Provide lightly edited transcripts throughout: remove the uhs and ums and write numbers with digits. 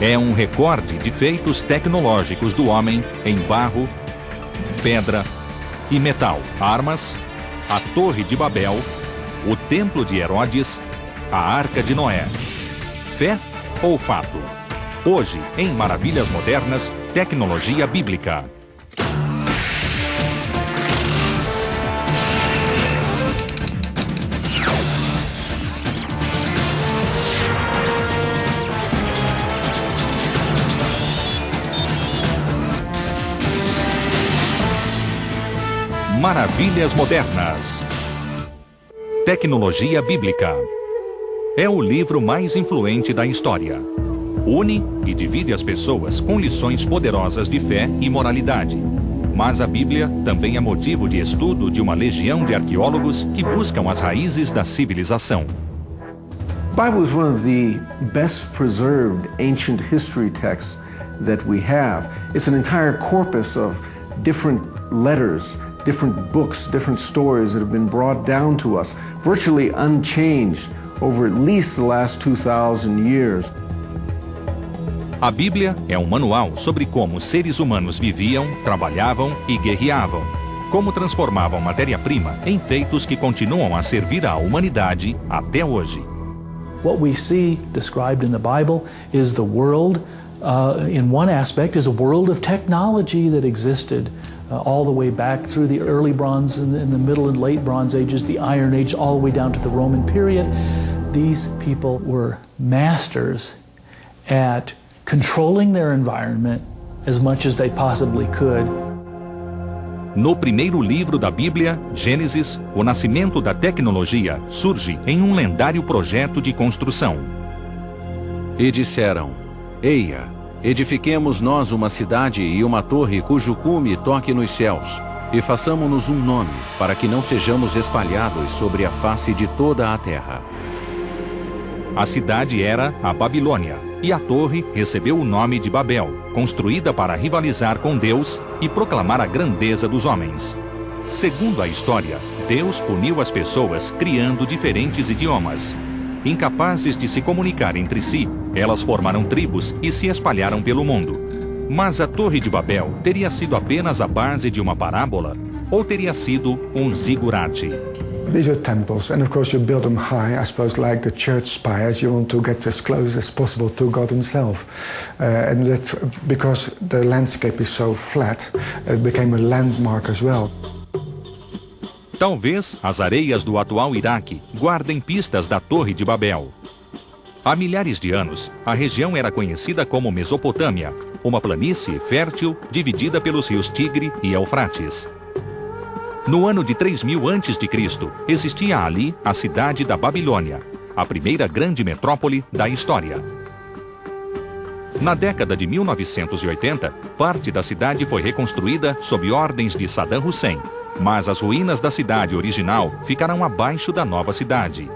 É um recorde de feitos tecnológicos do homem em barro, pedra e metal. Armas, a Torre de Babel, o Templo de Herodes, a Arca de Noé. Fé ou fato? Hoje, em Maravilhas Modernas, tecnologia bíblica. Maravilhas Modernas. Tecnologia Bíblica. É o livro mais influente da história. Une e divide as pessoas com lições poderosas de fé e moralidade. Mas a Bíblia também é motivo de estudo de uma legião de arqueólogos que buscam as raízes da civilização. The Bible is one of the best preserved ancient history texts that we have. It's an entire corpus of different letters, different books, different stories that have been brought down to us, virtually unchanged over at least the last 2,000 years. A Bíblia é um manual sobre como seres humanos viviam, trabalhavam e guerreavam, como transformavam matéria-prima em feitos que continuam a servir à humanidade até hoje. What we see described in the Bible is the world, in one aspect, is a world of technology that existed all the way back through the early Bronze and in the Middle and Late Bronze Ages, the Iron Age, all the way down to the Roman period. These people were masters at controlling their environment as much as they possibly could. No primeiro livro da Bíblia, Gênesis, o nascimento da tecnologia surge em um lendário projeto de construção. E disseram: Eia, edifiquemos nós uma cidade e uma torre cujo cume toque nos céus, e façamo-nos um nome, para que não sejamos espalhados sobre a face de toda a terra. A cidade era a Babilônia, e a torre recebeu o nome de Babel, construída para rivalizar com Deus e proclamar a grandeza dos homens. Segundo a história, Deus puniu as pessoas criando diferentes idiomas. Incapazes de se comunicar entre si, elas formaram tribos e se espalharam pelo mundo. Mas a Torre de Babel teria sido apenas a base de uma parábola? Ou teria sido um zigurate? These are temples, and of course you build them high, I suppose, like the church spires. You want to get as close as possible to God Himself. And that, because the landscape is so flat, it became a landmark as well. Talvez as areias do atual Iraque guardem pistas da Torre de Babel. Há milhares de anos, a região era conhecida como Mesopotâmia, uma planície fértil dividida pelos rios Tigre e Eufrates. No ano de 3000 a.C., existia ali a cidade da Babilônia, a primeira grande metrópole da história. Na década de 1980, parte da cidade foi reconstruída sob ordens de Saddam Hussein, mas as ruínas da cidade original ficaram abaixo da nova cidade.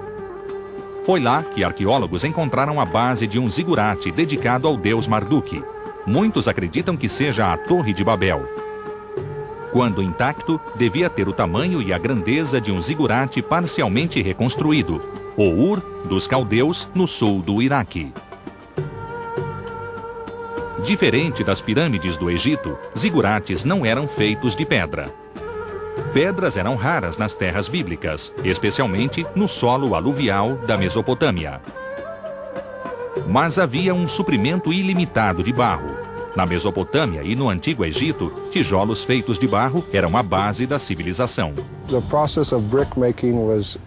Foi lá que arqueólogos encontraram a base de um zigurate dedicado ao deus Marduk. Muitos acreditam que seja a Torre de Babel. Quando intacto, devia ter o tamanho e a grandeza de um zigurate parcialmente reconstruído, o Ur dos Caldeus, no sul do Iraque. Diferente das pirâmides do Egito, zigurates não eram feitos de pedra. Pedras eram raras nas terras bíblicas, especialmente no solo aluvial da Mesopotâmia. Mas havia um suprimento ilimitado de barro. Na Mesopotâmia e no Antigo Egito, tijolos feitos de barro eram a base da civilização. The process of brick making was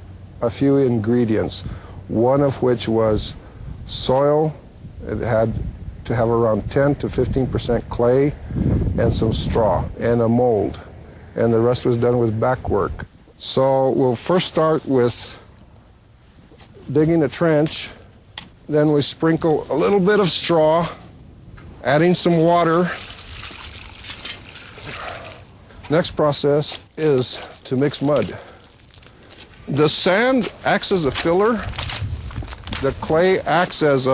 a few ingredients, one of which was soil. It had to have around 10 to 15% clay and some straw and a mold. And the rest was done with backwork. So we'll first start with digging a trench, then we sprinkle a little bit of straw, adding some water. Next process is to mix mud. The sand acts as a filler. The clay acts as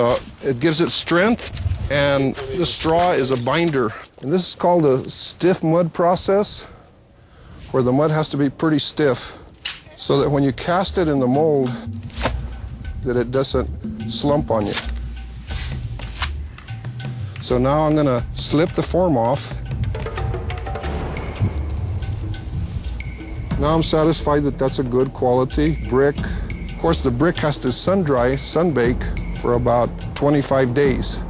it gives it strength, and the straw is a binder. And this is called a stiff mud process, where the mud has to be pretty stiff so that when you cast it in the mold, that it doesn't slump on you. So now I'm going to slip the form off. Now I'm satisfied that that's a good quality brick. Of course, the brick has to sun-dry, sun-bake for about 25 days.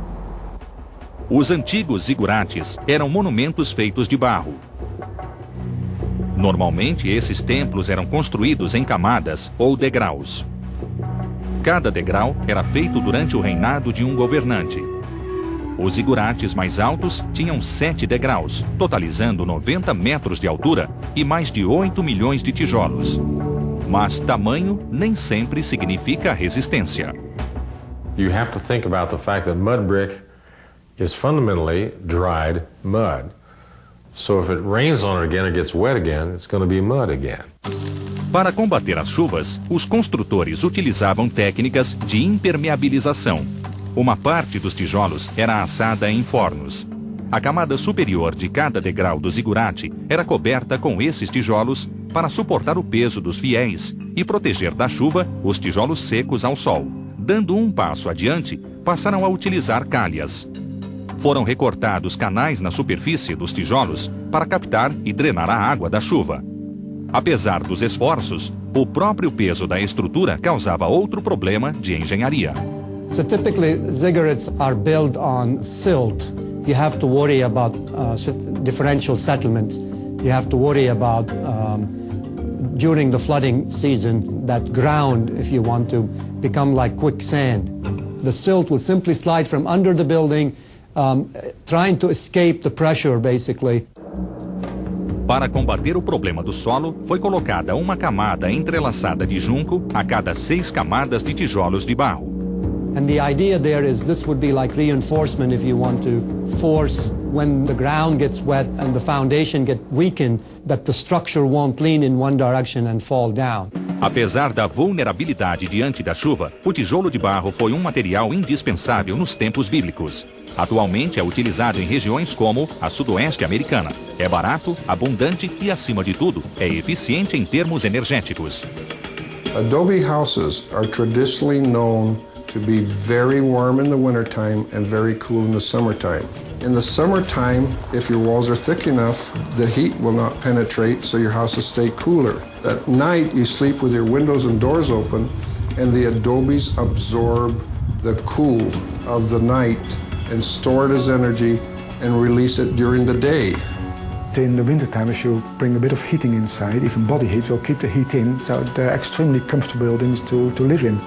Os antigos zigurates eram monumentos feitos de barro. Normalmente, esses templos eram construídos em camadas ou degraus. Cada degrau era feito durante o reinado de um governante. Os zigurates mais altos tinham 7 degraus, totalizando 90 metros de altura e mais de 8 milhões de tijolos. Mas tamanho nem sempre significa resistência. You have to think about the fact that mud brick is fundamentally dried mud. So if it rains on it again or gets wet again, it's going to be mud again. Para combater as chuvas, os construtores utilizavam técnicas de impermeabilização. Uma parte dos tijolos era assada em fornos. A camada superior de cada degrau do zigurate era coberta com esses tijolos para suportar o peso dos fiéis e proteger da chuva os tijolos secos ao sol. Dando um passo adiante, passaram a utilizar calhas. Foram recortados canais na superfície dos tijolos para captar e drenar a água da chuva. Apesar dos esforços, o próprio peso da estrutura causava outro problema de engenharia. So typically, ziggurats are built on silt. You have to worry about differential settlement. You have to worry about, during the flooding season, that ground, if you want to, become like quicksand. The silt will simply slide from under the building, trying to escape the pressure, basically. Para combater o problema do solo, foi colocada uma camada entrelaçada de junco a cada 6 camadas de tijolos de barro. And the idea there is this would be like reinforcement if you want to force when the ground gets wet and the foundation gets weakened, that the structure won't lean in one direction and fall down. Apesar da vulnerabilidade diante da chuva, o tijolo de barro foi um material indispensável nos tempos bíblicos. Atualmente é utilizado em regiões como a sudoeste americana. É barato, abundante e, acima de tudo, é eficiente em termos energéticos. Adobe houses are traditionally known to be very warm in the wintertime and very cool in the summertime. In the summertime, if your walls are thick enough, the heat will not penetrate, so your houses stay cooler. At night, you sleep with your windows and doors open, and the adobes absorb the cool of the night and store it as energy and release it during the day. In the wintertime, if you bring a bit of heating inside, even body heat, will keep the heat in, so they're extremely comfortable buildings to live in.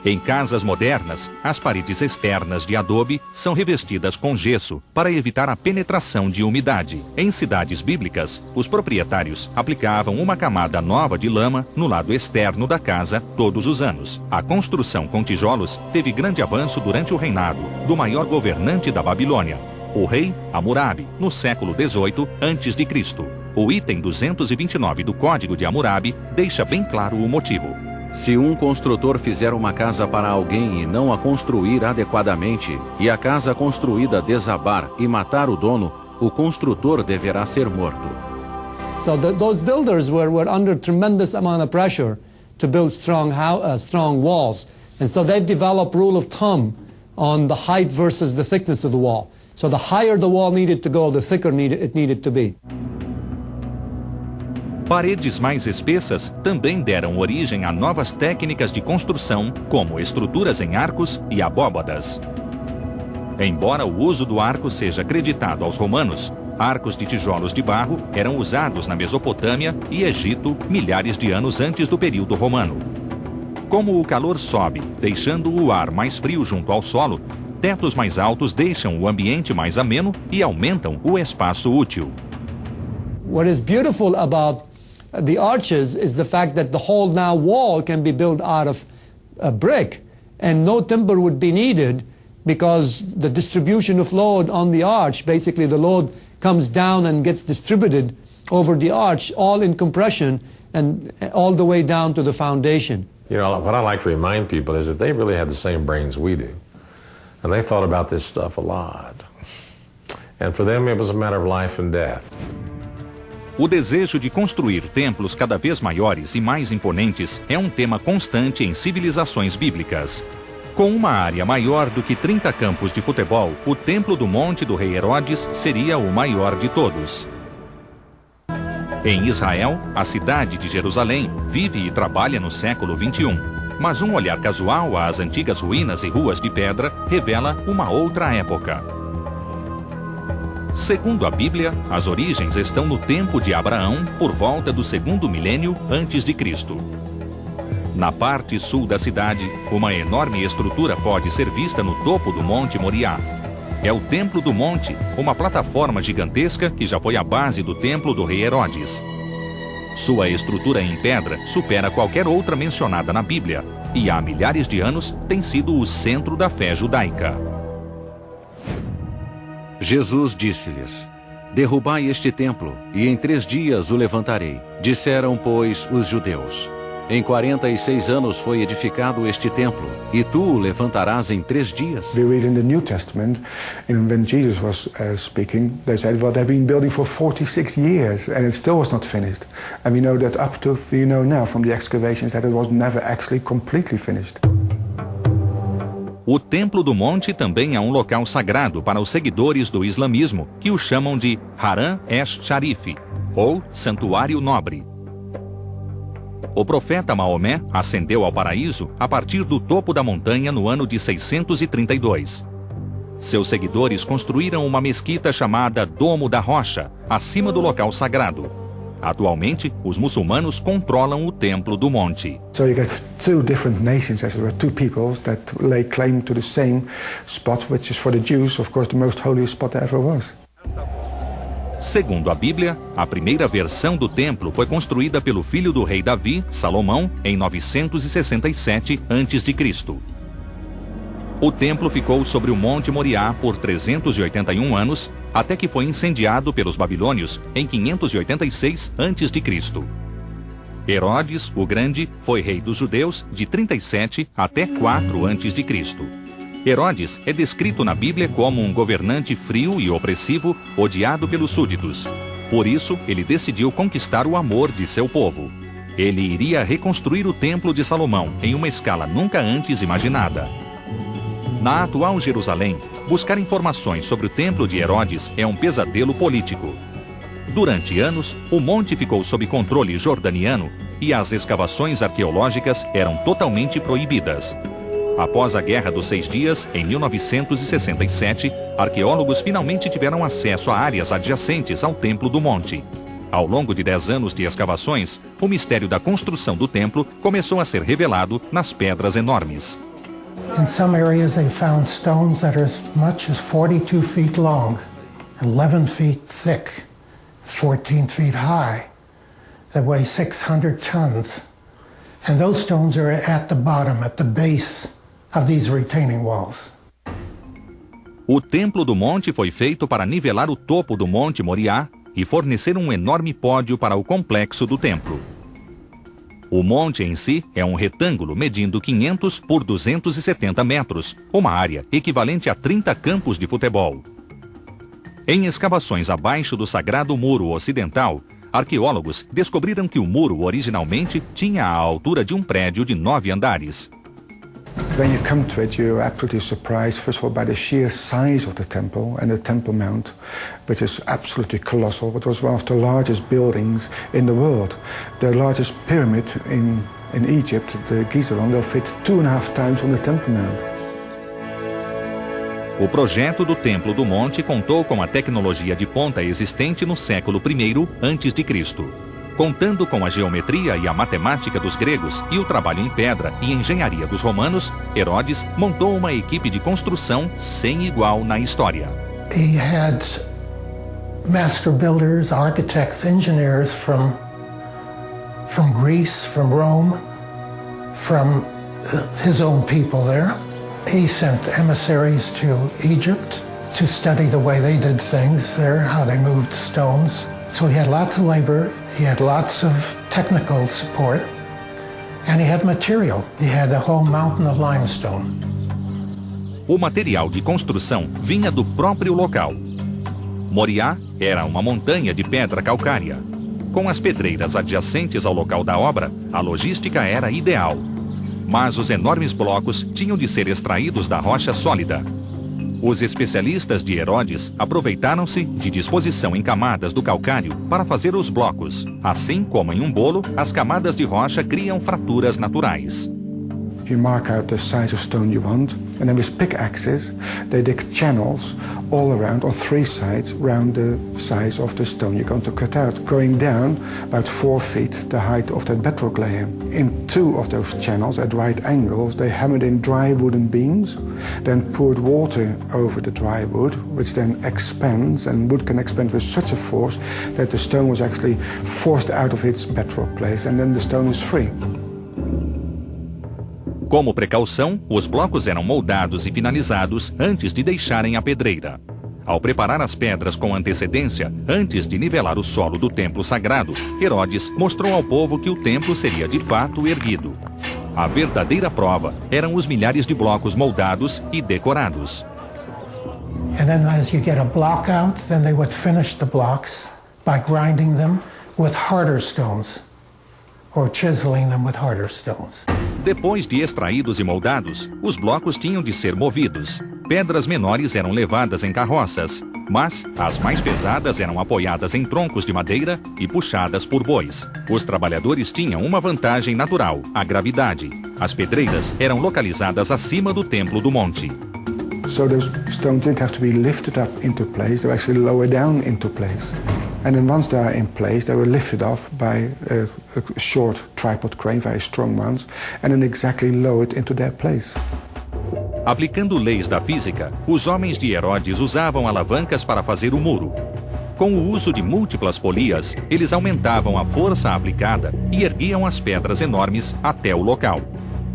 Em casas modernas, as paredes externas de adobe são revestidas com gesso para evitar a penetração de umidade. Em cidades bíblicas, os proprietários aplicavam uma camada nova de lama no lado externo da casa todos os anos. A construção com tijolos teve grande avanço durante o reinado do maior governante da Babilônia, o rei Hammurabi, no século XVIII a.C. O item 229 do Código de Hammurabi deixa bem claro o motivo. Se um construtor fizer uma casa para alguém e não a construir adequadamente, e a casa construída desabar e matar o dono, o construtor deverá ser morto. So those builders were under tremendous amount of pressure to build strong walls. And so they've developed rule of thumb on the height versus the thickness of the wall. So the higher the wall needed to go, the thicker it needed to be. Paredes mais espessas também deram origem a novas técnicas de construção, como estruturas em arcos e abóbadas. Embora o uso do arco seja acreditado aos romanos, arcos de tijolos de barro eram usados na Mesopotâmia e Egito milhares de anos antes do período romano. Como o calor sobe, deixando o ar mais frio junto ao solo, tetos mais altos deixam o ambiente mais ameno e aumentam o espaço útil. What is beautiful about the arches is the fact that the whole now wall can be built out of brick, and no timber would be needed because the distribution of load on the arch, basically the load comes down and gets distributed over the arch, all in compression and all the way down to the foundation. You know, what I like to remind people is that they really had the same brains we do. And they thought about this stuff a lot. And for them it was a matter of life and death. O desejo de construir templos cada vez maiores e mais imponentes é um tema constante em civilizações bíblicas. Com uma área maior do que 30 campos de futebol, o Templo do Monte do Rei Herodes seria o maior de todos. Em Israel, a cidade de Jerusalém vive e trabalha no século XXI, mas um olhar casual às antigas ruínas e ruas de pedra revela uma outra época. Segundo a Bíblia, as origens estão no tempo de Abraão, por volta do 2º milênio antes de Cristo. Na parte sul da cidade, uma enorme estrutura pode ser vista no topo do Monte Moriá. É o Templo do Monte, uma plataforma gigantesca que já foi a base do Templo do Rei Herodes. Sua estrutura em pedra supera qualquer outra mencionada na Bíblia e há milhares de anos tem sido o centro da fé judaica. Jesus disse-lhes: derrubai este templo, e em 3 dias o levantarei. Disseram, pois, os judeus: em 46 anos foi edificado este templo, e tu o levantarás em 3 dias? We read in the New Testament, and when Jesus was speaking, they said, well, they've been building for 46 years, and it still was not finished. And we know that we know now from the excavations that it was never actually completely finished. O Templo do Monte também é um local sagrado para os seguidores do islamismo, que o chamam de Haram esh-Sharif, ou Santuário Nobre. O profeta Maomé ascendeu ao paraíso a partir do topo da montanha no ano de 632. Seus seguidores construíram uma mesquita chamada Domo da Rocha, acima do local sagrado. Atualmente, os muçulmanos controlam o Templo do Monte. So you get 2 different nations, as it were, 2 peoples that lay claim to the same spot, which is for the Jews, of course, the most holy spot there ever was. Segundo a Bíblia, a primeira versão do templo foi construída pelo filho do rei Davi, Salomão, em 967 a.C. O templo ficou sobre o Monte Moriá por 381 anos, até que foi incendiado pelos babilônios em 586 a.C. Herodes, o Grande, foi rei dos judeus de 37 até 4 a.C. Herodes é descrito na Bíblia como um governante frio e opressivo, odiado pelos súditos. Por isso, ele decidiu conquistar o amor de seu povo. Ele iria reconstruir o Templo de Salomão em uma escala nunca antes imaginada. Na atual Jerusalém, buscar informações sobre o Templo de Herodes é um pesadelo político. Durante anos, o monte ficou sob controle jordaniano e as escavações arqueológicas eram totalmente proibidas. Após a Guerra dos 6 Dias, em 1967, arqueólogos finalmente tiveram acesso a áreas adjacentes ao Templo do Monte. Ao longo de 10 anos de escavações, o mistério da construção do templo começou a ser revelado nas pedras enormes. In some areas they found stones that are as much as 42 feet long, 11 feet thick, 14 feet high, that weigh 600 tons. And those stones are at the bottom, at the base of these retaining walls. O Templo do Monte foi feito para nivelar o topo do Monte Moriá e fornecer um enorme pódio para o complexo do templo. O monte em si é um retângulo medindo 500 por 270 metros, uma área equivalente a 30 campos de futebol. Em escavações abaixo do Sagrado Muro Ocidental, arqueólogos descobriram que o muro originalmente tinha a altura de um prédio de 9 andares. When you come to it, you're absolutely surprised, first of all, by the sheer size of the temple and the Temple Mount, which is absolutely colossal. It was one of the largest buildings in the world. The largest pyramid in Egypt, the Giza one, they'll fit 2.5 times on the Temple Mount. O projeto do Templo do Monte contou com a tecnologia de ponta existente no século I a.C. Contando com a geometria e a matemática dos gregos e o trabalho em pedra e engenharia dos romanos, Herodes montou uma equipe de construção sem igual na história. He had master builders, architects, engineers from Greece, from Rome, from his own people there. He sent emissaries to Egypt to study the way they did things there, how they moved stones. So he had lots of labor, he had lots of technical support, and he had material. He had a whole mountain of limestone. O material de construção vinha do próprio local. Moriá era uma montanha de pedra calcária. Com as pedreiras adjacentes ao local da obra, a logística era ideal. mas os enormes blocos tinham de ser extraídos da rocha sólida. Os especialistas de Herodes aproveitaram-se de disposição em camadas do calcário para fazer os blocos. Assim como em um bolo, as camadas de rocha criam fraturas naturais. You mark out the size of stone you want, and then with pickaxes, they dig channels all around, on three sides, around the size of the stone you're going to cut out, going down about 4 feet, the height of that bedrock layer. In 2 of those channels, at right angles, they hammered in dry wooden beams, then poured water over the dry wood, which then expands, and wood can expand with such a force that the stone was actually forced out of its bedrock place, and then the stone was free. Como precaução, os blocos eram moldados e finalizados antes de deixarem a pedreira. Ao preparar as pedras com antecedência, antes de nivelar o solo do templo sagrado, Herodes mostrou ao povo que o templo seria de fato erguido. A verdadeira prova eram os milhares de blocos moldados e decorados. And then as you get a block out, then they would finish the blocks by grinding them with harder stones, or chiseling them with harder stones. Depois de extraídos e moldados, os blocos tinham de ser movidos. Pedras menores eram levadas em carroças, mas as mais pesadas eram apoiadas em troncos de madeira e puxadas por bois. Os trabalhadores tinham uma vantagem natural, a gravidade. As pedreiras eram localizadas acima do templo do monte. So those stones didn't have to be lifted up into place, they were actually lowered down into place. And then once they are in place, they were lifted off by a short tripod crane, very strong ones, and then exactly lowered into their place. Aplicando leis da física, os homens de Herodes usavam alavancas para fazer o muro. Com o uso de múltiplas polias, eles aumentavam a força aplicada e erguiam as pedras enormes até o local.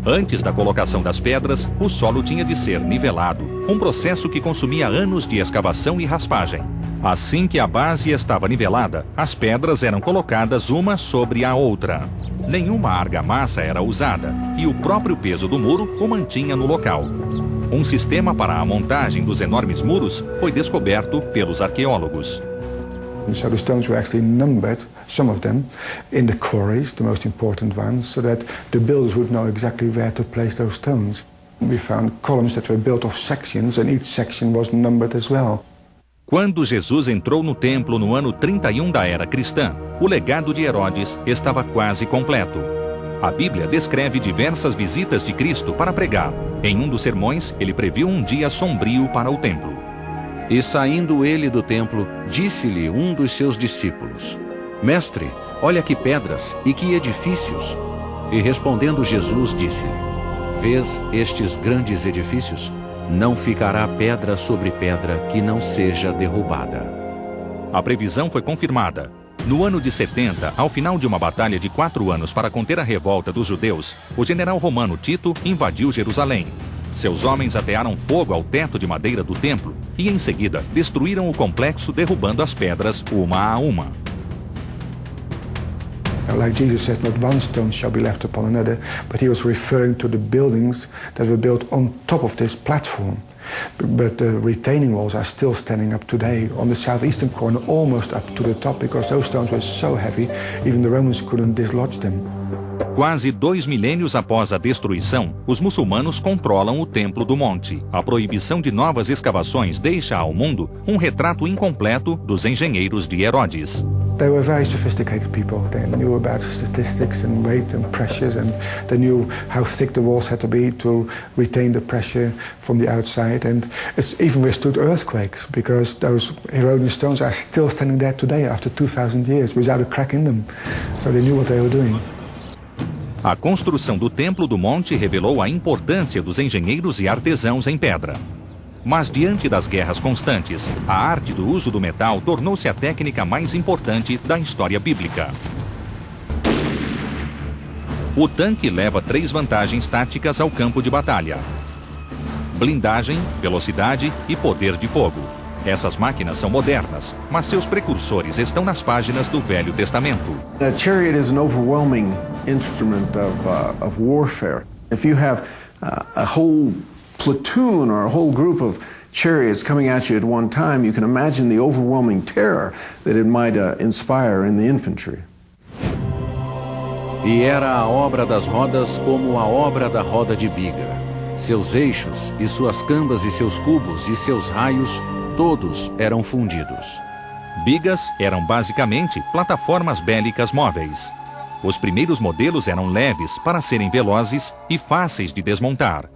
Antes da colocação das pedras, o solo tinha de ser nivelado, um processo que consumia anos de escavação e raspagem. Assim que a base estava nivelada, as pedras eram colocadas uma sobre a outra. Nenhuma argamassa era usada, e o próprio peso do muro o mantinha no local. Um sistema para a montagem dos enormes muros foi descoberto pelos arqueólogos. So the stones were actually numbered, some of them, in the quarries, the most important ones, so that the builders would know exactly where to place those stones. We found columns that were built of sections, and each section was numbered as well. Quando Jesus entrou no templo no ano 31 da era cristã, o legado de Herodes estava quase completo. A Bíblia descreve diversas visitas de Cristo para pregar. Em um dos sermões, ele previu um dia sombrio para o templo. E saindo ele do templo, disse-lhe um dos seus discípulos: Mestre, olha que pedras e que edifícios. E respondendo Jesus, disse-lhe: Vês estes grandes edifícios? Não ficará pedra sobre pedra que não seja derrubada. A previsão foi confirmada. No ano de 70, ao final de uma batalha de 4 anos para conter a revolta dos judeus, o general romano Tito invadiu Jerusalém. Seus homens atearam fogo ao teto de madeira do templo e, em seguida, destruíram o complexo, derrubando as pedras uma a uma. Like Jesus says, not one stone shall be left upon another, but he was referring to the buildings that were built on top of this platform. But the retaining walls are still standing up today on the southeastern corner, almost up to the top, because those stones were so heavy, even the Romans couldn't dislodge them. Quase 2 milênios após a destruição, os muçulmanos controlam o Templo do Monte. A proibição de novas escavações deixa ao mundo um retrato incompleto dos engenheiros de Herodes. They were very sophisticated people. They knew about statistics and weight and pressures, and they knew how thick the walls had to be to retain the pressure from the outside. And it's even withstood earthquakes, because those Herodian stones are still standing there today after 2,000 years without a crack in them. So they knew what they were doing. A construção do Templo do Monte revelou a importância dos engenheiros e artesãos em pedra. Mas diante das guerras constantes, a arte do uso do metal tornou-se a técnica mais importante da história bíblica. O tanque leva 3 vantagens táticas ao campo de batalha: blindagem, velocidade e poder de fogo. Essas máquinas são modernas, mas seus precursores estão nas páginas do Velho Testamento. A chariot is an overwhelming instrument of warfare. If you have a whole platoon or a whole group of chariots coming at you at one time, you can imagine the overwhelming terror that it might inspire in the infantry. E era a obra das rodas como a obra da roda de biga. Seus eixos, e suas cambas, e seus cubos, e seus raios, todos eram fundidos. Bigas eram basicamente plataformas bélicas móveis. Os primeiros modelos eram leves para serem velozes e fáceis de desmontar.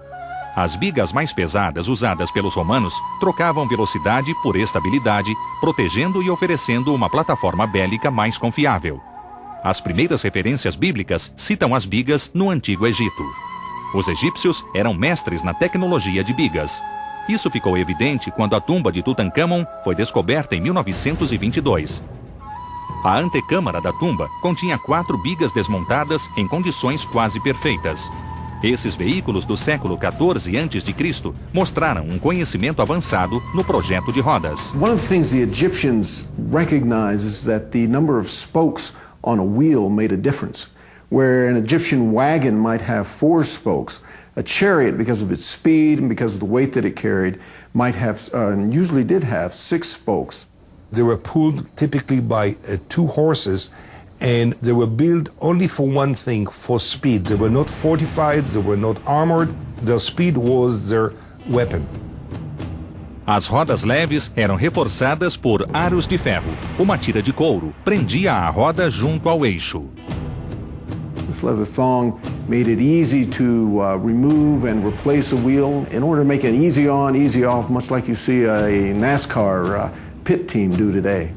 As bigas mais pesadas usadas pelos romanos trocavam velocidade por estabilidade, protegendo e oferecendo uma plataforma bélica mais confiável. As primeiras referências bíblicas citam as bigas no Antigo Egito. Os egípcios eram mestres na tecnologia de bigas. Isso ficou evidente quando a tumba de Tutancâmon foi descoberta em 1922. A antecâmara da tumba continha 4 bigas desmontadas em condições quase perfeitas. Esses veículos do século XIV a.C. mostraram um conhecimento avançado no projeto de rodas. One of the things the Egyptians recognized is that the number of spokes on a wheel made a difference. Where an Egyptian wagon might have 4 spokes, a chariot, because of its speed and because of the weight that it carried, might have, and usually did have, 6 spokes. They were pulled typically by 2 horses, and they were built only for one thing, for speed. They were not fortified, they were not armored. Their speed was their weapon. As rodas leves eram reforçadas por aros de ferro. Uma tira de couro prendia a roda junto ao eixo. This leather thong made it easy to remove and replace a wheel in order to make an easy on, easy off, much like you see a NASCAR pit team do today.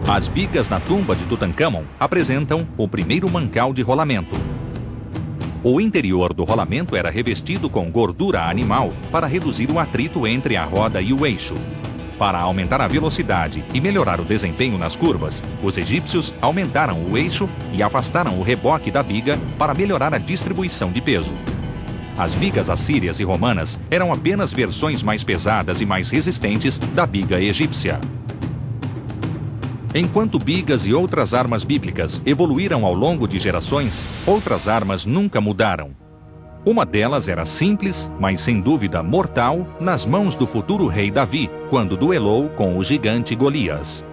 As bigas na tumba de Tutancâmon apresentam o primeiro mancal de rolamento. O interior do rolamento era revestido com gordura animal para reduzir o atrito entre a roda e o eixo. Para aumentar a velocidade e melhorar o desempenho nas curvas, os egípcios aumentaram o eixo e afastaram o reboque da biga para melhorar a distribuição de peso. As bigas assírias e romanas eram apenas versões mais pesadas e mais resistentes da biga egípcia. Enquanto bigas e outras armas bíblicas evoluíram ao longo de gerações, outras armas nunca mudaram. Uma delas era simples, mas sem dúvida mortal, nas mãos do futuro rei Davi, quando duelou com o gigante Golias.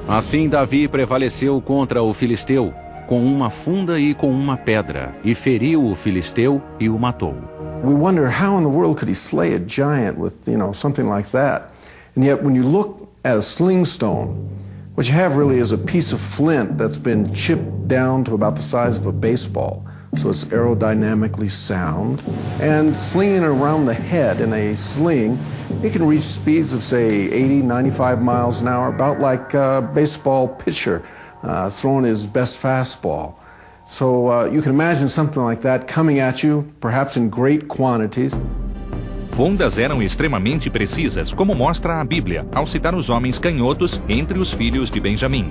Assim Davi prevaleceu contra o filisteu, com uma funda e com uma pedra, e feriu o filisteu e o matou. We wonder how in the world could he slay a giant with, something like that. And yet when you look at a sling stone, what you have really is a piece of flint that's been chipped down to about the size of a baseball. So it's aerodynamically sound. And slinging it around the head in a sling, it can reach speeds of, say, 80, 95 miles an hour, about like a baseball pitcher throwing his best fastball. So you can imagine something like that coming at you, perhaps in great quantities. Fundas eram extremamente precisas, como mostra a Bíblia, ao citar os homens canhotos entre os filhos de Benjamim.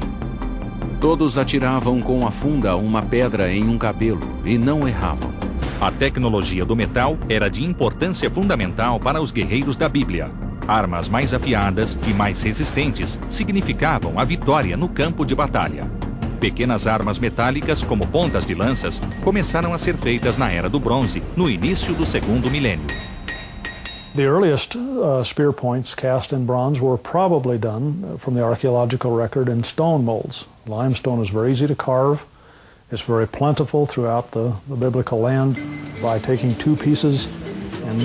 Todos atiravam com a funda uma pedra em um cabelo e não erravam. A tecnologia do metal era de importância fundamental para os guerreiros da Bíblia. Armas mais afiadas e mais resistentes significavam a vitória no campo de batalha. Pequenas armas metálicas, como pontas de lanças, começaram a ser feitas na Era do Bronze, no início do 2º milênio. The earliest spear points cast in bronze were probably done from the archaeological record in stone molds. Limestone is very easy to carve. It's very plentiful throughout the biblical land. By taking 2 pieces and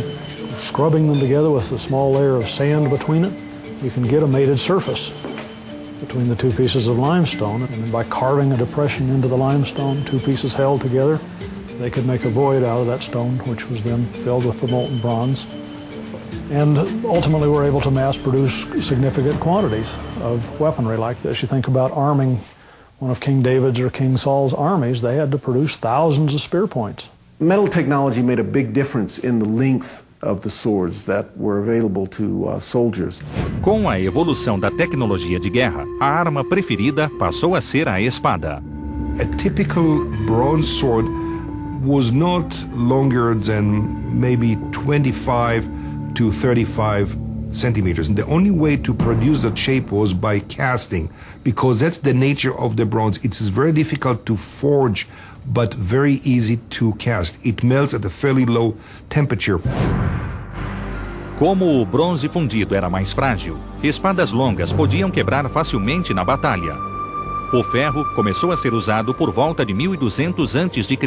scrubbing them together with a small layer of sand between it, you can get a mated surface between the 2 pieces of limestone. And then by carving a depression into the limestone, 2 pieces held together, they could make a void out of that stone, which was then filled with the molten bronze. And ultimately were able to mass produce significant quantities of weaponry like this. You think about arming one of King David's or King Saul's armies, they had to produce thousands of spear points. Metal technology made a big difference in the length of the swords that were available to soldiers. Com a evolução da tecnologia de guerra, a arma preferida passou a ser a espada. A typical bronze sword was not longer than maybe 25 to 35 centimeters. And the only way to produce that shape was by casting, because that's the nature of the bronze. It is very difficult to forge, but very easy to cast. It melts at a fairly low temperature. Como o bronze fundido era mais frágil, espadas longas podiam quebrar facilmente na batalha. O ferro começou a ser usado por volta de 1200 a.C.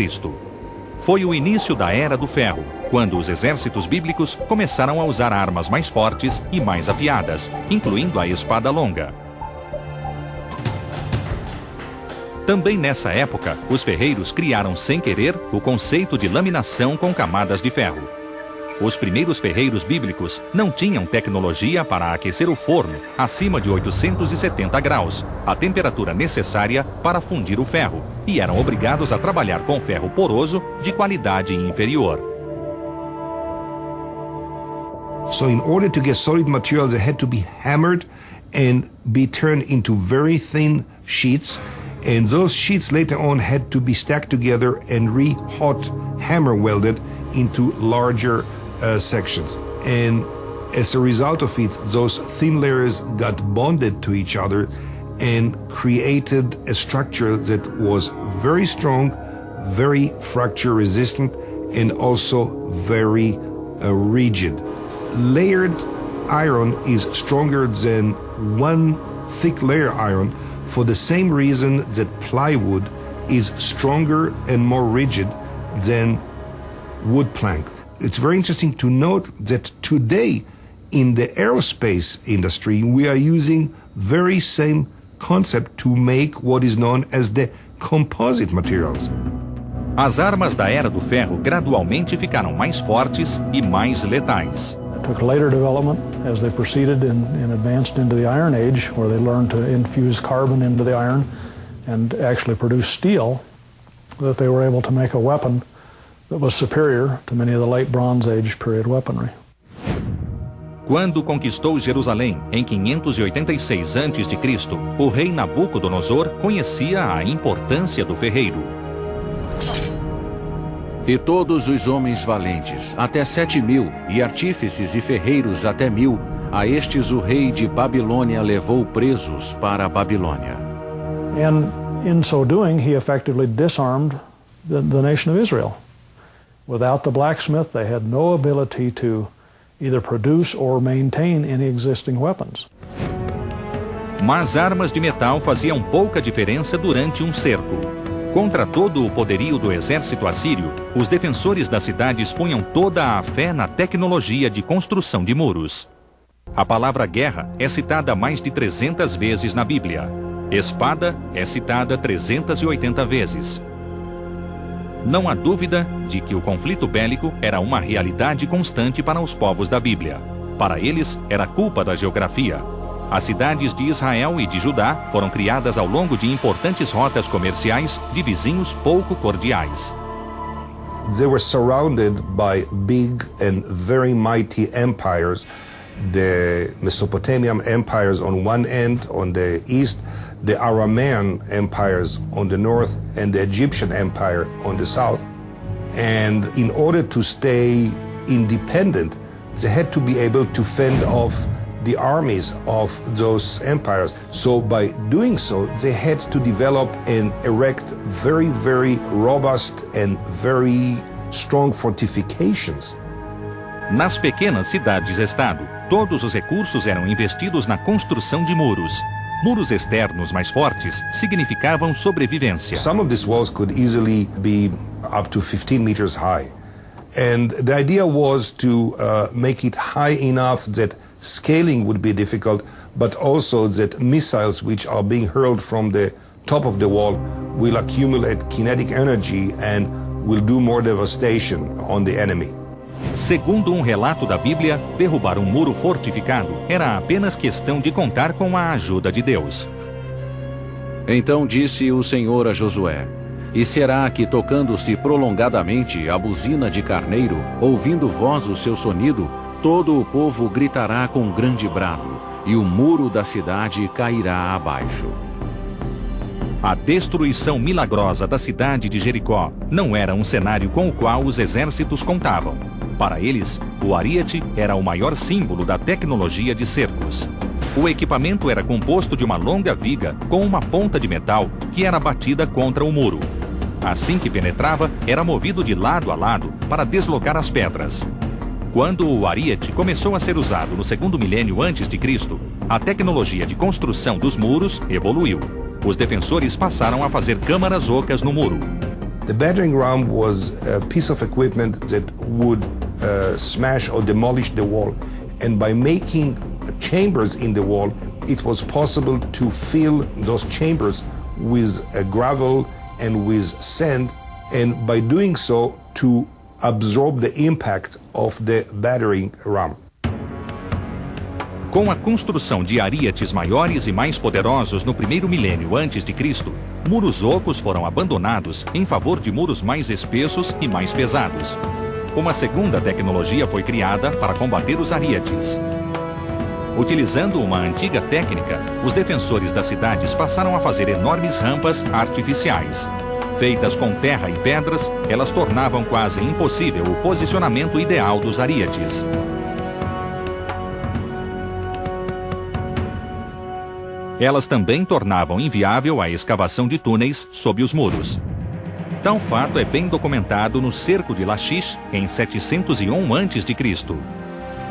Foi o início da Era do Ferro, quando os exércitos bíblicos começaram a usar armas mais fortes e mais afiadas, incluindo a espada longa. Também nessa época, os ferreiros criaram sem querer o conceito de laminação com camadas de ferro. Os primeiros ferreiros bíblicos não tinham tecnologia para aquecer o forno acima de 870 graus, a temperatura necessária para fundir o ferro, e eram obrigados a trabalhar com ferro poroso de qualidade inferior. So in order to get solid materials, they had to be hammered and be turned into very thin sheets. And those sheets later on had to be stacked together and re-hot hammer welded into larger sections. And as a result of it, those thin layers got bonded to each other and created a structure that was very strong, very fracture resistant, and also very rigid. Layered iron is stronger than one thick layer iron, for the same reason that plywood is stronger and more rigid than wood plank. It's very interesting to note that today in the aerospace industry we are using very same concept to make what is known as the composite materials. As armas da Era do Ferro gradualmente ficaram mais fortes e mais letais. It took later development as they proceeded and advanced into the Iron Age, where they learned to infuse carbon into the iron and actually produce steel, that they were able to make a weapon that was superior to many of the late Bronze Age period weaponry. Quando conquistou Jerusalém em 586 a.C., o rei Nabucodonosor conhecia a importância do ferreiro. E todos os homens valentes, até 7.000, e artífices e ferreiros até 1.000, a estes o rei de Babilônia levou presos para a Babilônia. And in so doing, he effectively disarmed the nation of Israel. Without the blacksmith, they had no ability to either produce or maintain any existing weapons. Mas armas de metal faziam pouca diferença durante um cerco. Contra todo o poderio do exército assírio, os defensores da cidade expunham toda a fé na tecnologia de construção de muros. A palavra guerra é citada mais de 300 vezes na Bíblia. Espada é citada 380 vezes. Não há dúvida de que o conflito bélico era uma realidade constante para os povos da Bíblia. Para eles, era culpa da geografia. As cidades de Israel e de Judá foram criadas ao longo de importantes rotas comerciais de vizinhos pouco cordiais. They were surrounded by big and very mighty empires. The Mesopotamian empires on one end, on the east, the Aramean empires on the north, and the Egyptian empire on the south. And in order to stay independent, they had to be able to fend off the armies of those empires. So by doing so, they had to develop and erect very, very robust and very strong fortifications. Nas pequenas cidades-estado, todos os recursos eram investidos na construção de muros. Muros externos mais fortes significavam sobrevivência. Some of these walls could easily be up to 15 meters high. And the idea was to make it high enough that scaling would be difficult, but also that missiles which are being hurled from the top of the wall will accumulate kinetic energy and will do more devastation on the enemy. Segundo um relato da Bíblia, derrubar um muro fortificado era apenas questão de contar com a ajuda de Deus. Então disse o Senhor a Josué: E será que, tocando-se prolongadamente a buzina de carneiro, ouvindo voz o seu sonido, todo o povo gritará com grande brado, e o muro da cidade cairá abaixo. A destruição milagrosa da cidade de Jericó não era um cenário com o qual os exércitos contavam. Para eles, o ariete era o maior símbolo da tecnologia de cercos. O equipamento era composto de uma longa viga com uma ponta de metal que era batida contra o muro. Assim que penetrava, era movido de lado a lado para deslocar as pedras. Quando o ariete começou a ser usado no segundo milênio antes de Cristo, a tecnologia de construção dos muros evoluiu. os defensores passaram a fazer câmaras ocas no muro. The battering ram was a piece of equipment that would smash or demolish the wall. And by making chambers in the wall, it was possible to fill those chambers with gravel and with sand, and by doing so, to absorb the impact of the battering ram. Com a construção de ariates maiores e mais poderosos no primeiro milênio antes de Cristo, muros ocos foram abandonados em favor de muros mais espessos e mais pesados. Uma segunda tecnologia foi criada para combater os ariates. Utilizando uma antiga técnica, os defensores das cidades passaram a fazer enormes rampas artificiais. Feitas com terra e pedras, elas tornavam quase impossível o posicionamento ideal dos ariates. Elas também tornavam inviável a escavação de túneis sob os muros. Tal fato é bem documentado no cerco de Lachish, em 701 a.C.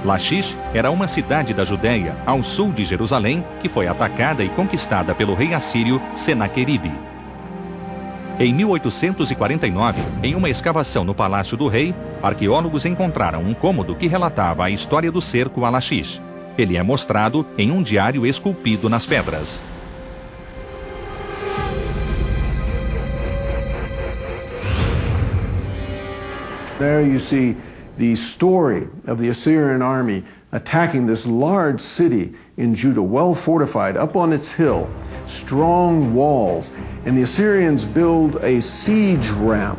Lachish era uma cidade da Judéia, ao sul de Jerusalém, que foi atacada e conquistada pelo rei assírio Senaqueribe. Em 1849, em uma escavação no Palácio do Rei, arqueólogos encontraram um cômodo que relatava a história do cerco a Lachish. Ele é mostrado em um diário esculpido nas pedras. There you see the story of the Assyrian army attacking this large city in Judah, well fortified, up on its hill, strong walls, and the Assyrians build a siege ramp,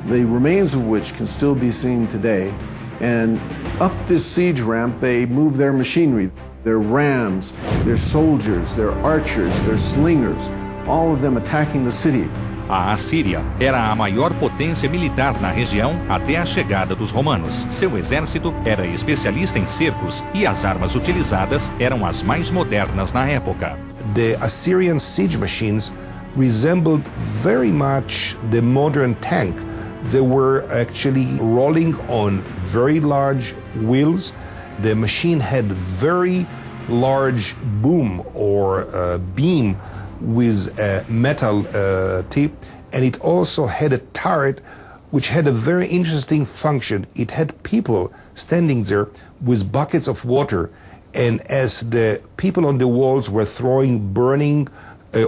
the remains of which can still be seen today. And up this siege ramp, they move their machinery, their rams, their soldiers, their archers, their slingers, all of them attacking the city. A Assíria era a maior potência militar na região até a chegada dos romanos. Seu exército era especialista em cercos e as armas utilizadas eram as mais modernas na época. The Assyrian siege machines resembled very much the modern tank. They were actually rolling on very large wheels. The machine had very large boom or beam with a metal tip, and it also had a turret which had a very interesting function. It had people standing there with buckets of water, and as the people on the walls were throwing burning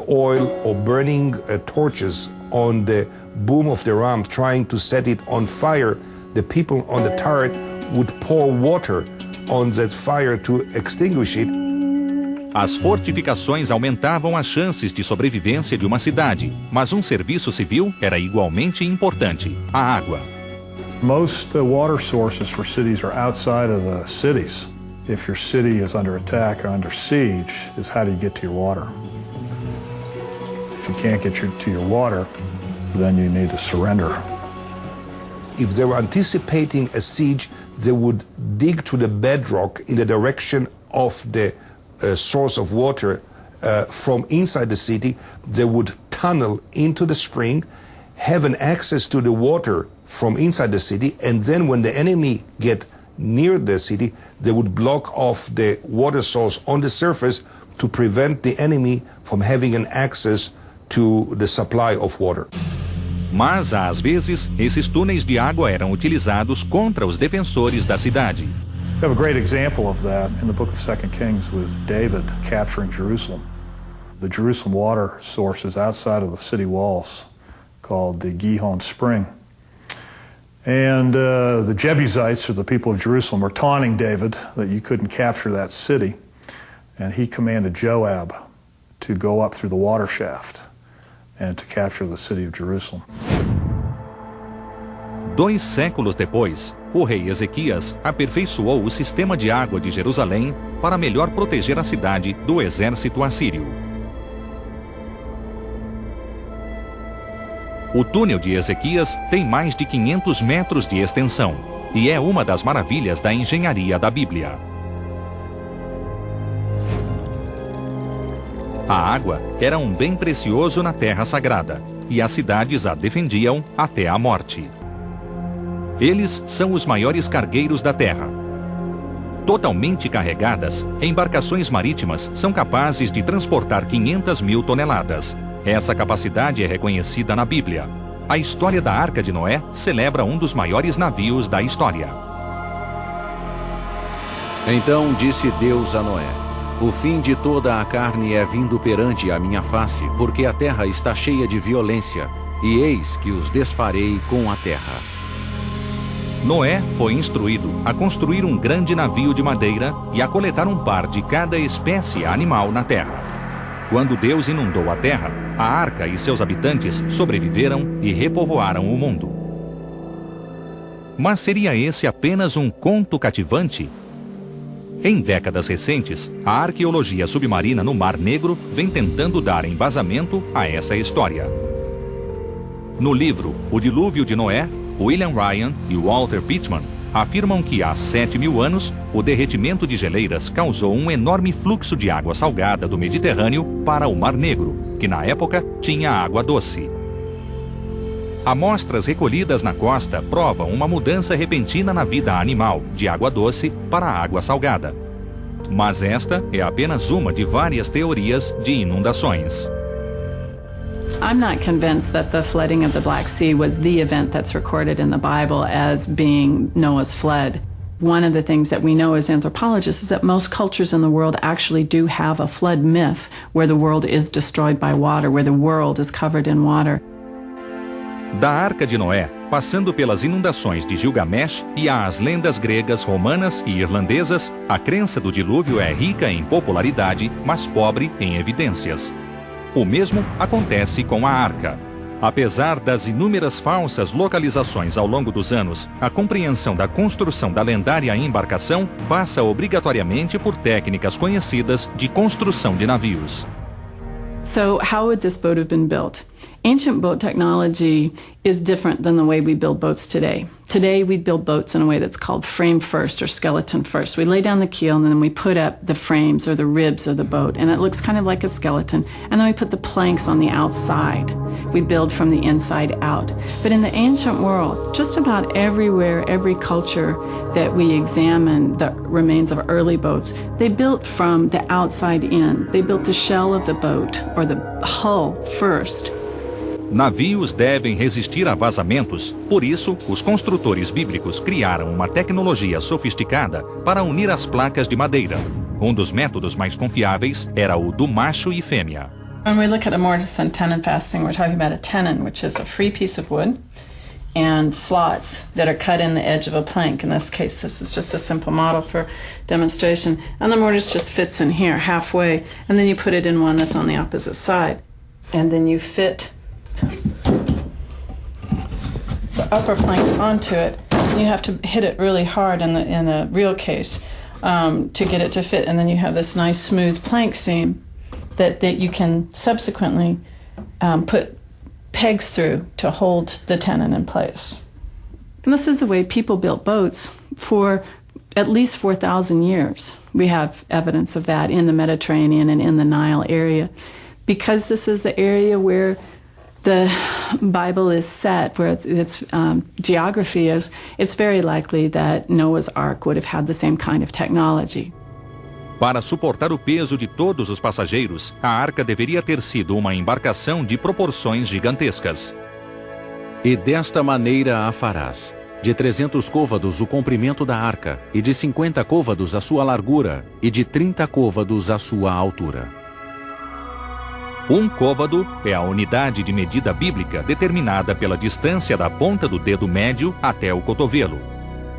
oil or burning torches on the boom of the ram, trying to set it on fire, the people on the turret would pour water on that fire to extinguish it. As fortificações aumentavam as chances de sobrevivência de uma cidade, mas um serviço civil era igualmente importante: a água. Most water sources for cities are outside of the cities. If your city is under attack or under siege, is how do you get to your water? If you can't get to your water, then you need to surrender. If they were anticipating a siege, they would dig to the bedrock in the direction of the source of water from inside the city. They would tunnel into the spring, have an access to the water from inside the city, and then when the enemy get near the city, they would block off the water source on the surface to prevent the enemy from having an access to the supply of water. Mas, às vezes, esses túneis de água eram utilizados contra os defensores da cidade. We have a great example of that in the book of 2 Kings with David capturing Jerusalem. The Jerusalem water source is outside of the city walls, called the Gihon Spring. And the Jebusites, or the people of Jerusalem, were taunting David that you couldn't capture that city. And he commanded Joab to go up through the water shaft and to capture the city of Jerusalem. 2 séculos depois, o rei Ezequias aperfeiçoou o sistema de água de Jerusalém para melhor proteger a cidade do exército assírio. O túnel de Ezequias tem mais de 500 metros de extensão e é uma das maravilhas da engenharia da Bíblia. A água era um bem precioso na terra sagrada e as cidades a defendiam até a morte. Eles são os maiores cargueiros da terra. Totalmente carregadas, embarcações marítimas são capazes de transportar 500 mil toneladas. Essa capacidade é reconhecida na Bíblia. A história da Arca de Noé celebra um dos maiores navios da história. Então disse Deus a Noé: o fim de toda a carne é vindo perante a minha face, porque a terra está cheia de violência, e eis que os desfarei com a terra. Noé foi instruído a construir um grande navio de madeira e a coletar um par de cada espécie animal na terra. Quando Deus inundou a terra, a arca e seus habitantes sobreviveram e repovoaram o mundo. Mas seria esse apenas um conto cativante? Em décadas recentes, a arqueologia submarina no Mar Negro vem tentando dar embasamento a essa história. No livro O Dilúvio de Noé, William Ryan e Walter Pittman afirmam que há 7.000 anos, o derretimento de geleiras causou um enorme fluxo de água salgada do Mediterrâneo para o Mar Negro, que na época tinha água doce. Amostras recolhidas na costa provam uma mudança repentina na vida animal, de água doce para água salgada. Mas esta é apenas uma de várias teorias de inundações. I'm not convinced that the flooding of the Black Sea was the event that's recorded in the Bible as being Noah's flood. One of the things that we know as anthropologists is that most cultures in the world actually do have a flood myth where the world is destroyed by water, where the world is covered in water. Da Arca de Noé, passando pelas inundações de Gilgamesh e às lendas gregas, romanas e irlandesas, a crença do dilúvio é rica em popularidade, mas pobre em evidências. O mesmo acontece com a Arca. Apesar das inúmeras falsas localizações ao longo dos anos, a compreensão da construção da lendária embarcação passa obrigatoriamente por técnicas conhecidas de construção de navios. So how would this boat have been built? Ancient boat technology is different than the way we build boats today. Today we build boats in a way that's called frame first or skeleton first. We lay down the keel and then we put up the frames or the ribs of the boat, and it looks kind of like a skeleton, and then we put the planks on the outside. We build from the inside out. But in the ancient world, just about everywhere, every culture that we examine the remains of early boats, they built from the outside in. They built the shell of the boat or the hull first. Navios devem resistir a vazamentos, por isso, os construtores bíblicos criaram uma tecnologia sofisticada para unir as placas de madeira. Um dos métodos mais confiáveis era o do macho e fêmea. When we look at the mortise and tenon fastening, we're talking about a tenon, which is a free piece of wood, and slots that are cut in the edge of a plank. In this case, this is just a simple model for demonstration. And the mortise just fits in here halfway, and then you put it in one that's on the opposite side. And then you fit the upper plank onto it. You have to hit it really hard in a real case to get it to fit, and then you have this nice smooth plank seam that you can subsequently put pegs through to hold the tenon in place. And this is the way people built boats for at least 4,000 years. We have evidence of that in the Mediterranean and in the Nile area, because this is the area where the Bible is set, where its geography is, it's very likely that Noah's Ark would have had the same kind of technology. Para suportar o peso de todos os passageiros, a arca deveria ter sido uma embarcação de proporções gigantescas. E desta maneira a farás: de 300 côvados o comprimento da arca, e de 50 côvados a sua largura, e de 30 côvados a sua altura. Um côvado é a unidade de medida bíblica determinada pela distância da ponta do dedo médio até o cotovelo.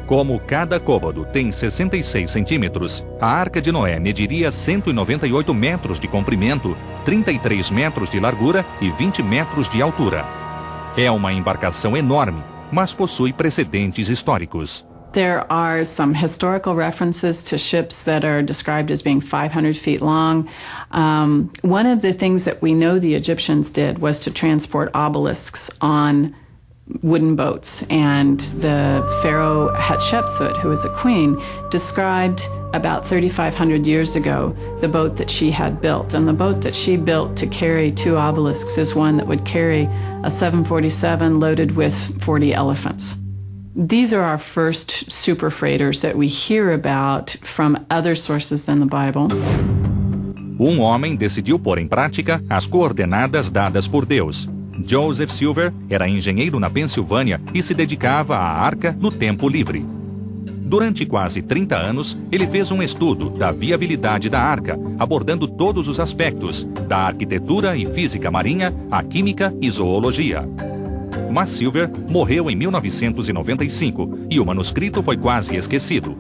Como cada côvado tem 66 centímetros, a Arca de Noé mediria 198 metros de comprimento, 33 metros de largura e 20 metros de altura. É uma embarcação enorme, mas possui precedentes históricos. There are some historical references to ships that are described as being 500 feet long. One of the things that we know the Egyptians did was to transport obelisks on wooden boats. And the pharaoh Hatshepsut, who was a queen, described about 3,500 years ago the boat that she had built. And the boat that she built to carry 2 obelisks is one that would carry a 747 loaded with 40 elephants. These are our first super freighters that we hear about from other sources than the Bible. Um homem decidiu pôr em prática as coordenadas dadas por Deus. Joseph Silver era engenheiro na Pensilvânia e se dedicava à arca no tempo livre. Durante quase 30 anos, ele fez um estudo da viabilidade da arca, abordando todos os aspectos, da arquitetura e física marinha, à química e zoologia. Mas Silver morreu em 1995 e o manuscrito foi quase esquecido.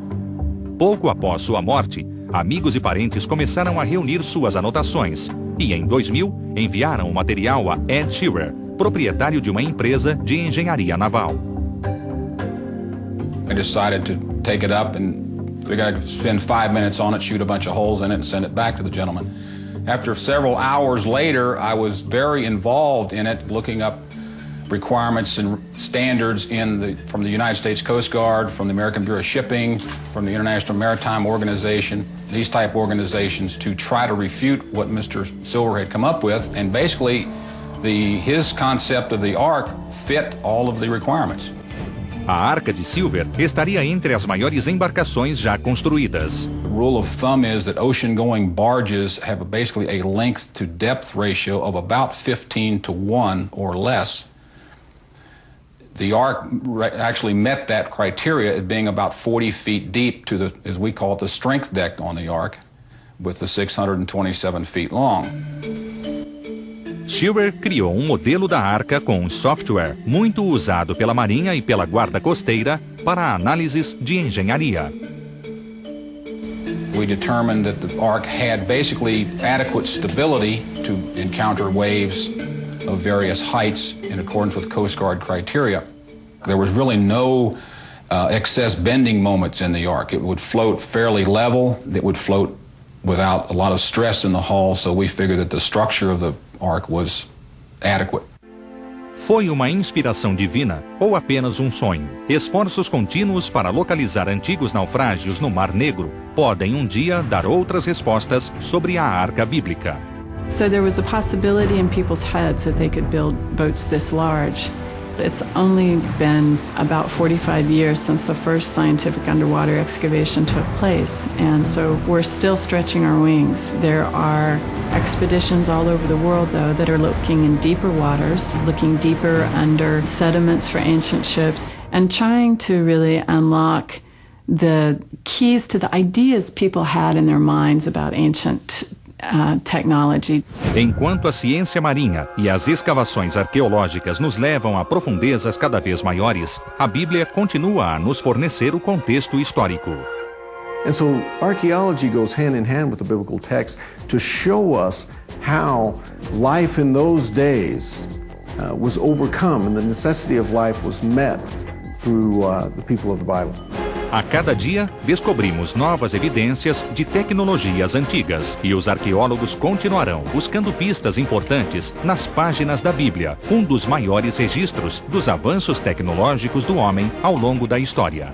Pouco após sua morte, amigos e parentes começaram a reunir suas anotações e, em 2000, enviaram o material a Ed Shearer, proprietário de uma empresa de engenharia naval. I decided to take it up and figured I'd spend 5 minutes on it, shoot a bunch of holes in it, and send it back to the gentleman. After several hours later, I was very involved in it, looking up requirements and standards from the United States Coast Guard, from the American Bureau of Shipping, from the International Maritime Organization, these type organizations, to try to refute what Mr. Silver had come up with, and basically his concept of the Ark fit all of the requirements. A Arca de Silver estaria entre as maiores embarcações já construídas. The rule of thumb is that ocean-going barges have basically a length-to-depth ratio of about 15:1 or less. The Ark actually met that criteria at being about 40 feet deep to the, as we call it, the strength deck on the Ark, with the 627 feet long. Shearer criou um modelo da arca com um software muito usado pela Marinha e pela Guarda Costeira para análises de engenharia. We determined that the Ark had basically adequate stability to encounter waves of various heights in accordance with Coast Guard criteria. There was really no excess bending moments in the Ark. It would float fairly level. It would float without a lot of stress in the hull, so we figured that the structure of the Ark was adequate. Foi uma inspiração divina ou apenas um sonho? Esforços contínuos para localizar antigos naufrágios no Mar Negro podem um dia dar outras respostas sobre a Arca Bíblica. So there was a possibility in people's heads that they could build boats this large. It's only been about 45 years since the first scientific underwater excavation took place, and so we're still stretching our wings. There are expeditions all over the world, though, that are looking in deeper waters, looking deeper under sediments for ancient ships, and trying to really unlock the keys to the ideas people had in their minds about ancient technology. Enquanto a ciência marinha e as escavações arqueológicas nos levam a profundezas cada vez maiores, a Bíblia continua a nos fornecer o contexto histórico. And so archaeology goes hand in hand with the biblical text to show us how life in those days was overcome and the necessity of life was met through the people of the Bible. A cada dia, descobrimos novas evidências de tecnologias antigas e os arqueólogos continuarão buscando pistas importantes nas páginas da Bíblia, um dos maiores registros dos avanços tecnológicos do homem ao longo da história.